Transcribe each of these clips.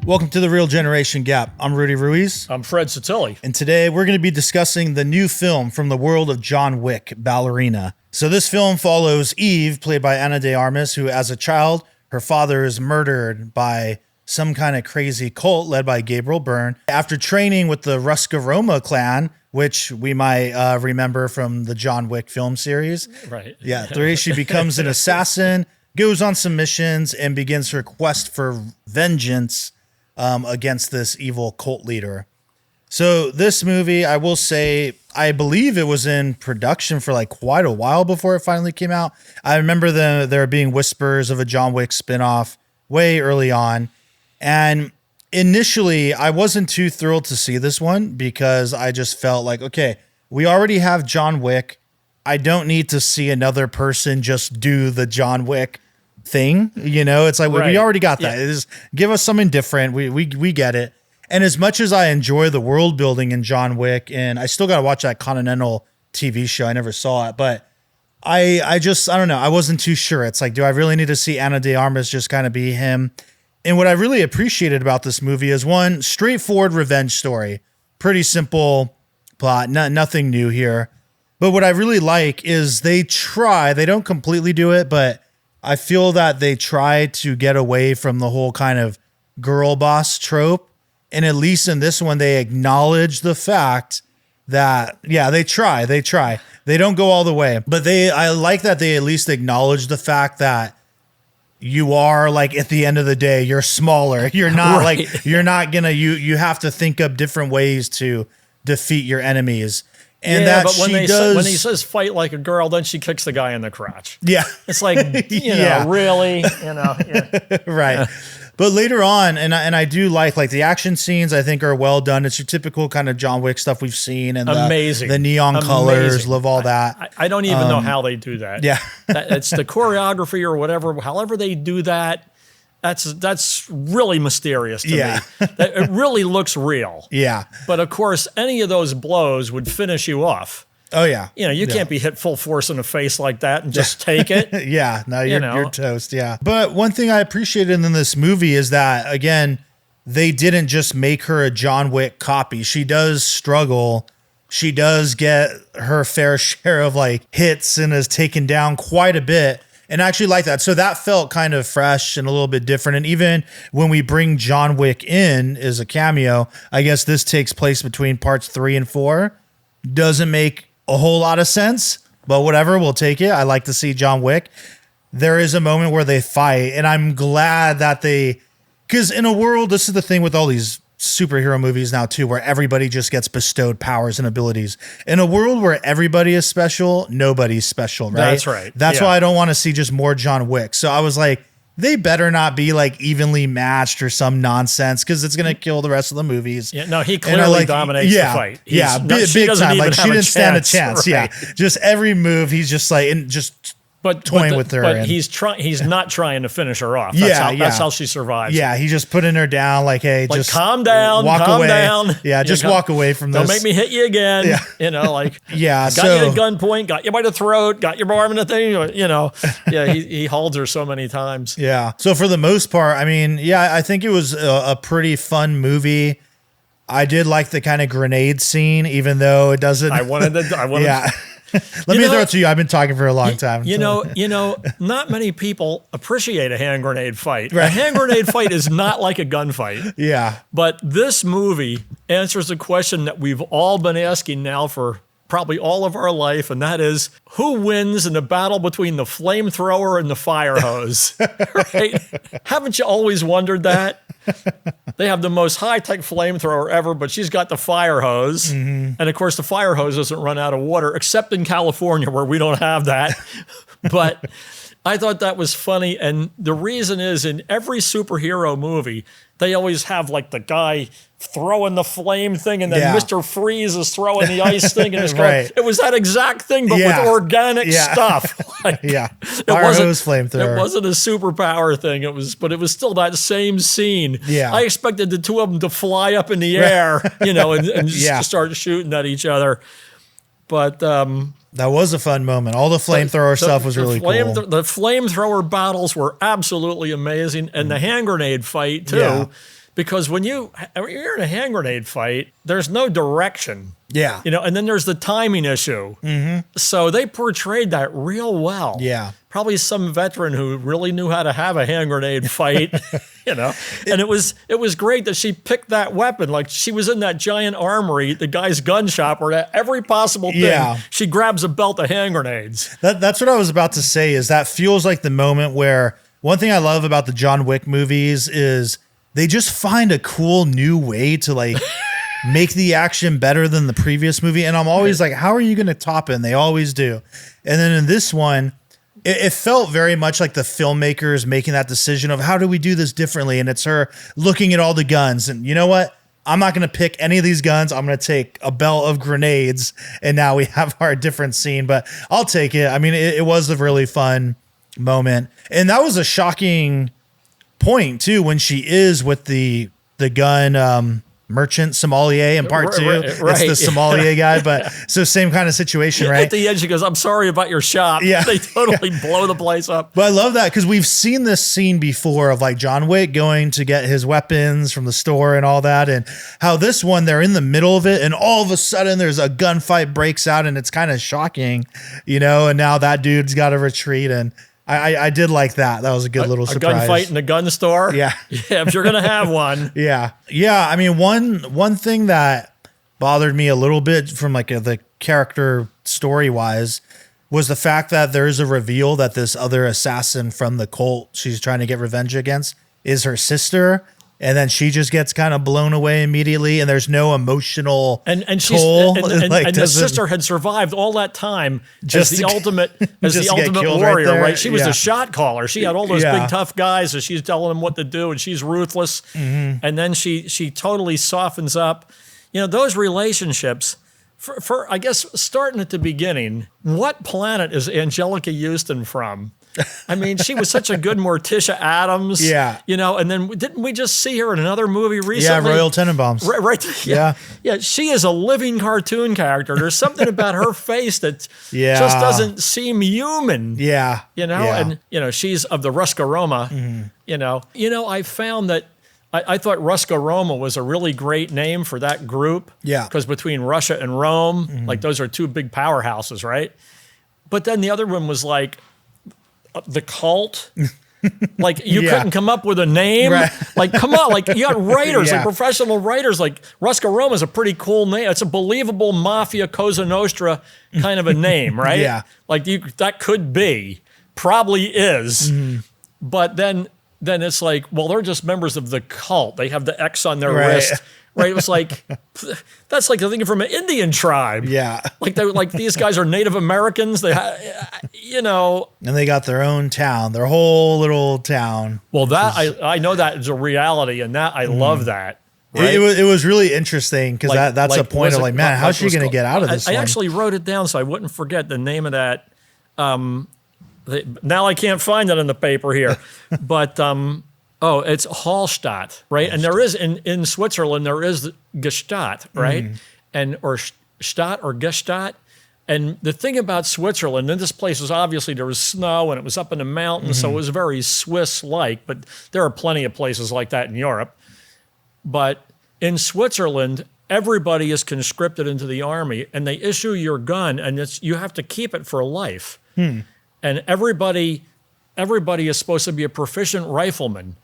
Welcome to The Real Generation Gap. I'm Rudy Ruiz. I'm Fred Satilli. And today we're going to be discussing the new film from the world of John Wick, Ballerina. So this film follows Eve, played by Ana de Armas, who as a child, her father is murdered by some kind of crazy cult led by Gabriel Byrne. After training with the Ruscaroma clan, which we might remember from the John Wick film series. Right. Yeah, 3, she becomes an assassin, goes on some missions, and begins her quest for vengeance against this evil cult leader. So this movie, I will say, I believe it was in production for like quite a while before it finally came out. I remember there being whispers of a John Wick spinoff way early on. And initially, I wasn't too thrilled to see this one because I just felt like, okay, we already have John Wick. I don't need to see another person just do the John Wick thing. You know, it's like, we already got that. Yeah. It is, give us something different. We get it. And as much as I enjoy the world building in John Wick, and I still got to watch that Continental TV show. I never saw it, but I don't know. I wasn't too sure. It's like, do I really need to see Ana de Armas just kind of be him? And what I really appreciated about this movie is one straightforward revenge story, pretty simple plot, nothing new here. But what I really like is they don't completely do it, but I feel that they try to get away from the whole kind of girl boss trope. And at least in this one, they acknowledge the fact that, yeah, they try. They don't go all the way, but I like that they at least acknowledge the fact that you are, like, at the end of the day, you're smaller. You're not like, you're not gonna, you have to think up different ways to defeat your enemies. And yeah, that but when when he says fight like a girl, then she kicks the guy in the crotch. Yeah. It's like, you know, really, you know. Yeah. Right. But later on, and I do like the action scenes, I think are well done. It's your typical kind of John Wick stuff we've seen. And amazing. The neon colors, love all that. I don't even know how they do that. Yeah. It's the choreography or whatever, however they do that. That's really mysterious to me. It really looks real. Yeah. But of course, any of those blows would finish you off. Oh, yeah. You know, you can't be hit full force in the face like that and just take it. Yeah. No, you're toast. Yeah. But one thing I appreciated in this movie is that, again, they didn't just make her a John Wick copy. She does struggle. She does get her fair share of like hits and is taken down quite a bit. And I actually like that. So that felt kind of fresh and a little bit different. And even when we bring John Wick in as a cameo, I guess this takes place between parts 3 and 4. Doesn't make a whole lot of sense, but whatever, we'll take it. I like to see John Wick. There is a moment where they fight, and I'm glad that because in a world, this is the thing with all these superhero movies now too, where everybody just gets bestowed powers and abilities. In a world where everybody is special, nobody's special, right? That's right. That's why I don't want to see just more John Wick. So I was like, they better not be like evenly matched or some nonsense, because it's going to kill the rest of the movies. Yeah, no, he clearly dominates the fight. Big time. Like, she didn't stand a chance. Right. Yeah, just every move, he's just like, and just toying with her. But he's not trying to finish her off. That's how she survives. Yeah, he's just putting her down, like, hey, like, just calm down, walk calm away. down. Yeah, just walk away from this. Don't make me hit you again. Yeah. You know, like, yeah, got you at gunpoint, got you by the throat, got your arm in the thing. You know, yeah, he holds her so many times. Yeah. So for the most part, I mean, yeah, I think it was a pretty fun movie. I did like the kind of grenade scene, even though it doesn't. I wanted. Yeah. Let me throw it to you. I've been talking for a long time. You know, not many people appreciate a hand grenade fight. Right. A hand grenade fight is not like a gunfight. Yeah. But this movie answers a question that we've all been asking now for probably all of our life, and that is, who wins in the battle between the flamethrower and the fire hose? Right? Haven't you always wondered that? They have the most high-tech flamethrower ever, but she's got the fire hose. Mm-hmm. And of course, the fire hose doesn't run out of water, except in California, where we don't have that. But I thought that was funny. And the reason is, in every superhero movie, they always have like the guy throwing the flame thing, and then Mr. Freeze is throwing the ice thing. And it's right. It was that exact thing, but with organic stuff. Like, fire hose flamethrower. It wasn't a superpower thing. It was still that same scene. Yeah. I expected the two of them to fly up in the air, you know, and just start shooting at each other. But that was a fun moment. All the flamethrower stuff was really cool. The flamethrower battles were absolutely amazing, and the hand grenade fight too. because when you're in a hand grenade fight, there's no direction. Yeah. And then there's the timing issue. So they portrayed that real well. Yeah. Probably some veteran who really knew how to have a hand grenade fight, And it was great that she picked that weapon. Like she was in that giant armory, the guy's gun shop, where at every possible thing, she grabs a belt of hand grenades. That's what I was about to say, is that feels like the moment where one thing I love about the John Wick movies is they just find a cool new way to like make the action better than the previous movie. And I'm always like, how are you going to top it? And they always do. And then in this one, it felt very much like the filmmakers making that decision of how do we do this differently? And it's her looking at all the guns. And you know what? I'm not going to pick any of these guns. I'm going to take a belt of grenades. And now we have our different scene, but I'll take it. I mean, it was a really fun moment. And that was a shocking point too, when she is with the gun, merchant sommelier in part two. Right. It's the sommelier guy, but so same kind of situation, right? At the end, she goes, "I'm sorry about your shop." Yeah. They totally blow the place up. But I love that because we've seen this scene before of like John Wick going to get his weapons from the store and all that, and how this one, they're in the middle of it and all of a sudden there's a gunfight breaks out and it's kind of shocking, and now that dude's got to retreat, and I did like that. That was a good little surprise. A gunfight in a gun store? Yeah. Yeah, if you're going to have one. Yeah. I mean, one thing that bothered me a little bit from like the character story wise was the fact that there's a reveal that this other assassin from the cult she's trying to get revenge against is her sister. And then she just gets kind of blown away immediately, and there's no emotional and toll. The sister had survived all that time as the ultimate warrior, right? She was the shot caller. She had all those big tough guys, and she's telling them what to do, and she's ruthless. And then she totally softens up. Those relationships. For I guess starting at the beginning, what planet is Angelica Houston from? I mean, she was such a good Morticia Addams. Yeah. And then didn't we just see her in another movie recently? Yeah, Royal Tenenbaums. Right. Yeah. She is a living cartoon character. There's something about her face that just doesn't seem human. Yeah. And she's of the Ruska Roma. I found that I thought Ruska Roma was a really great name for that group. Yeah. Because between Russia and Rome, like those are two big powerhouses, right? But then the other one was like the cult. Like you couldn't come up with a name. Right. Like, come on, like you got writers, like professional writers. Like Ruska Roma is a pretty cool name. It's a believable mafia Cosa Nostra kind of a name, right? Yeah. Like that could be, probably is. But then it's like, well, they're just members of the cult. They have the X on their wrist. Right? It was like, that's like a thing from an Indian tribe. Yeah. Like these guys are Native Americans. They, And they got their own town, their whole little town. Well, I know that is a reality, and that I love that. Right? It was really interesting because that's a point of like, man, how's she going to get out of this? I actually wrote it down so I wouldn't forget the name of that. Now I can't find it in the paper here, but it's Hallstatt, right? Hallstatt. And there is in Switzerland there is Gstaad, right? And or Stadt or Gstaad. And the thing about Switzerland, and this place was obviously there was snow and it was up in the mountains, so it was very Swiss-like. But there are plenty of places like that in Europe. But in Switzerland, everybody is conscripted into the army, and they issue your gun, and you have to keep it for life. And everybody is supposed to be a proficient rifleman.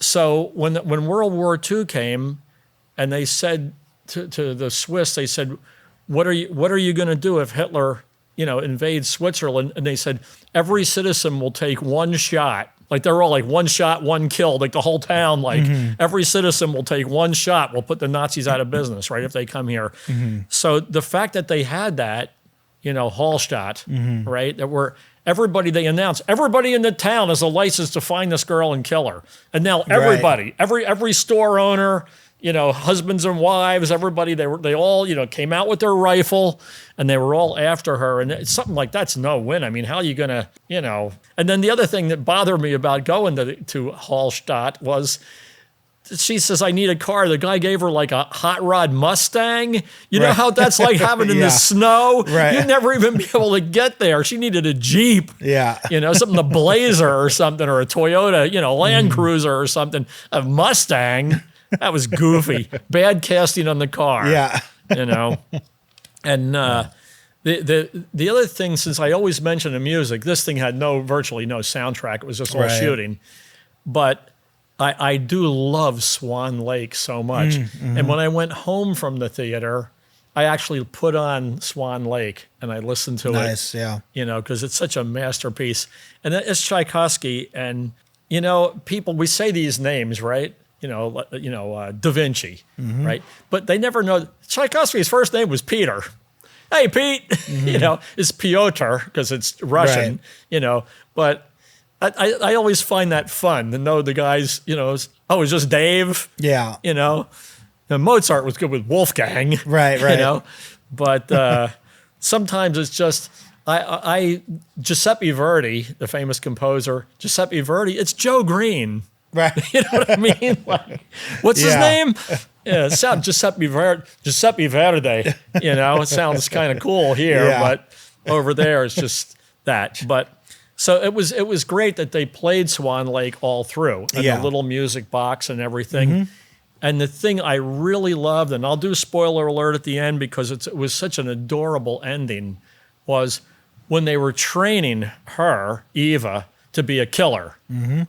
So when World War II came, and they said to the Swiss, they said, "What are you going to do if Hitler, invades Switzerland?" And they said, "Every citizen will take one shot." Like they're all like one shot, one kill. Like the whole town, like every citizen will take one shot. We'll put the Nazis out of business, right? If they come here. So the fact that they had that, Hallstatt, right? They announced everybody in the town has a license to find this girl and kill her. And now everybody, every store owner, husbands and wives, everybody, they all, came out with their rifle and they were all after her. And it's something like that's no win. I mean, how are you going to, And then the other thing that bothered me about going to Hallstatt was she says, "I need a car." The guy gave her like a hot rod Mustang. You know how that's like having in the snow? Right. You'd never even be able to get there. She needed a Jeep. Yeah. Something, a Blazer or something, or a Toyota, Land Cruiser or something. A Mustang. That was goofy. Bad casting on the car. Yeah. You know? And the other thing, since I always mention the music, this thing had virtually no soundtrack. It was just all shooting. But I do love Swan Lake so much. And when I went home from the theater, I actually put on Swan Lake and I listened to it. Nice, yeah. You know, because it's such a masterpiece. And it's Tchaikovsky. And, you know, people, we say these names, right? Da Vinci, right? But they never know. Tchaikovsky's first name was Peter. Hey, Pete, you know, it's Pyotr because it's Russian, you know. But I always find that fun to know the guys, you know, it's just Dave. Yeah. You know, and Mozart was good with Wolfgang. Right. You know, but sometimes it's just, Giuseppe Verdi, the famous composer, Giuseppe Verdi, it's Joe Green. Right. You know what I mean? Like, what's his name? Yeah, it sounds Giuseppe Verdi. You know, it sounds kind of cool here, but over there it's just that. But so it was great that they played Swan Lake all through, and the little music box and everything. And the thing I really loved, and I'll do spoiler alert at the end because it was such an adorable ending, was when they were training her, Eva, to be a killer.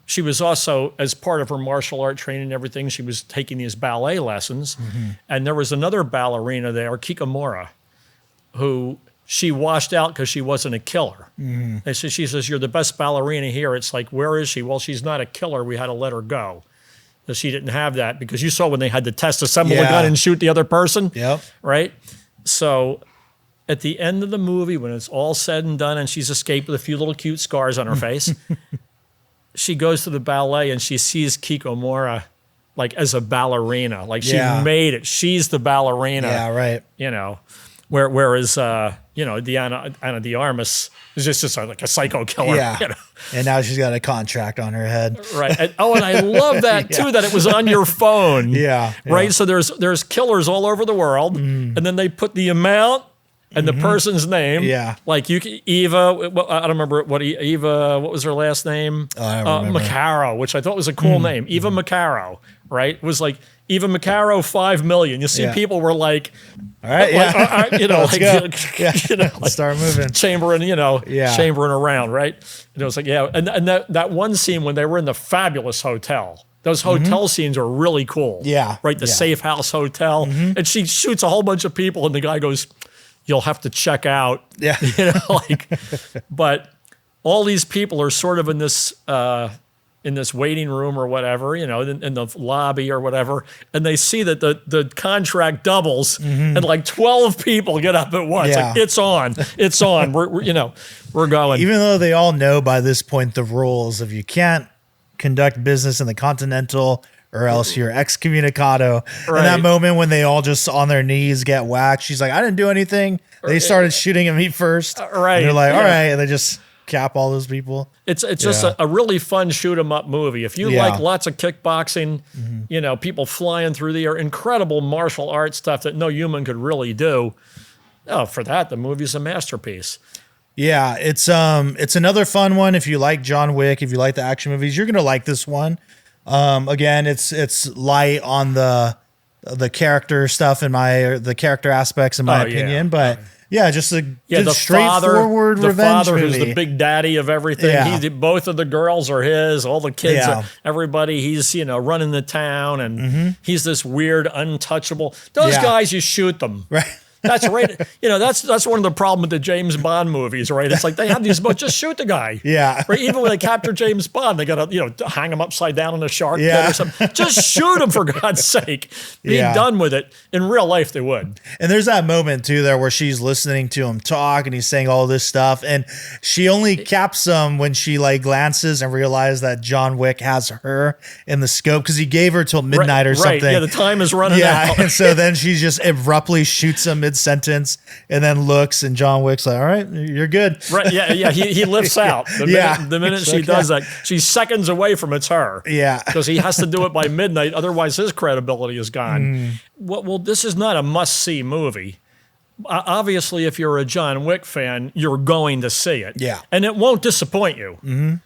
She was also, as part of her martial art training and everything, she was taking these ballet lessons. And there was another ballerina there, Kikamura, who she washed out because she wasn't a killer. And so she says, you're the best ballerina here. It's like, where is she? Well, she's not a killer. We had to let her go. So she didn't have that because you saw when they had to test assemble a gun and shoot the other person. Right? So at the end of the movie, when it's all said and done and she's escaped with a few little cute scars on her face, she goes to the ballet and she sees Kikomura like as a ballerina. Like she made it. She's the ballerina. Yeah, right. You know, whereas, you know, Ana de Armas is just like a psycho killer. Yeah. You know? And now she's got a contract on her head. Right. And I love that too, that it was on your phone. Yeah. Right. So there's killers all over the world. And then they put the amount and the person's name. Yeah. Like Eva, I don't remember Eva, what was her last name? Oh, I don't remember. Macaro, which I thought was a cool name. Eva Macaro, right? It was like Eva Macaro, 5 million. You see, people were like, all right, you know, let's go. You know, Let's start moving. Chambering, you know, chambering around, right? And it was like, and that one scene when they were in the fabulous hotel. Those hotel scenes are really cool. Yeah. Right? The Safe House Hotel. And she shoots a whole bunch of people and the guy goes, you'll have to check out. Yeah. You know, like, but all these people are sort of in this waiting room or whatever, you know, in the lobby or whatever, and they see that the contract doubles and like 12 people get up at once. Yeah. Like, it's on. We're going. Even though they all know by this point the rules of you can't conduct business in the Continental or else you're excommunicado. Right. In that moment when they all just on their knees get whacked, she's like, I didn't do anything. They started shooting at me first. Right. And they're like, all right. And they just cap all those people. It's just a really fun shoot 'em up movie. If you like lots of kickboxing, you know, people flying through the air, incredible martial arts stuff that no human could really do. Oh, for that, the movie's a masterpiece. Yeah, it's another fun one. If you like John Wick, if you like the action movies, you're gonna like this one. Again, it's light on the character stuff the character aspects in my opinion, but just a the straightforward the revenge father movie. Who's the big daddy of everything. Yeah. Both of the girls are his. All the kids, Yeah. everybody. He's running the town, and he's this weird, untouchable. Those guys, you shoot them. Right. That's right. That's one of the problems with the James Bond movies, right? It's like they have these, but just shoot the guy. Yeah. Right. Even when they capture James Bond, they got to hang him upside down in a shark pit Yeah. or something. Just shoot him for God's sake. Be done with it. In real life, they would. And there's that moment too there where she's listening to him talk and he's saying all this stuff, and she only caps him when she like glances and realizes that John Wick has her in the scope because he gave her till midnight or something. Right. Yeah. The time is running out. And so then she just abruptly shoots him mid-sentence and then looks, and John Wick's like, all right, you're good. Right, yeah. He lifts out. The minute It's she like, does that, she's seconds away from it's her. Yeah. Because he has to do it by midnight, otherwise his credibility is gone. Well, this is not a must-see movie. Obviously, if you're a John Wick fan, you're going to see it. Yeah. And it won't disappoint you.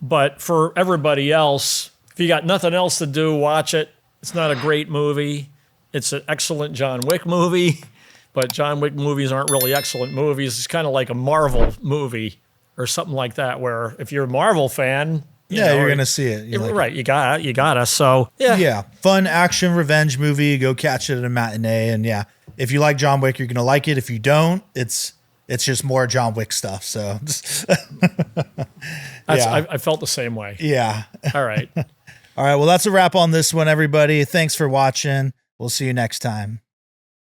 But for everybody else, if you got nothing else to do, watch it. It's not a great movie. It's an excellent John Wick movie, but John Wick movies aren't really excellent movies. It's kind of like a Marvel movie or something like that, where if you're a Marvel fan, you're gonna see it. Right, you got. So yeah, fun action revenge movie. Go catch it at a matinee, and yeah, if you like John Wick, you're gonna like it. If you don't, it's just more John Wick stuff. So I felt the same way. Yeah. All right. All right. Well, that's a wrap on this one, everybody. Thanks for watching. We'll see you next time.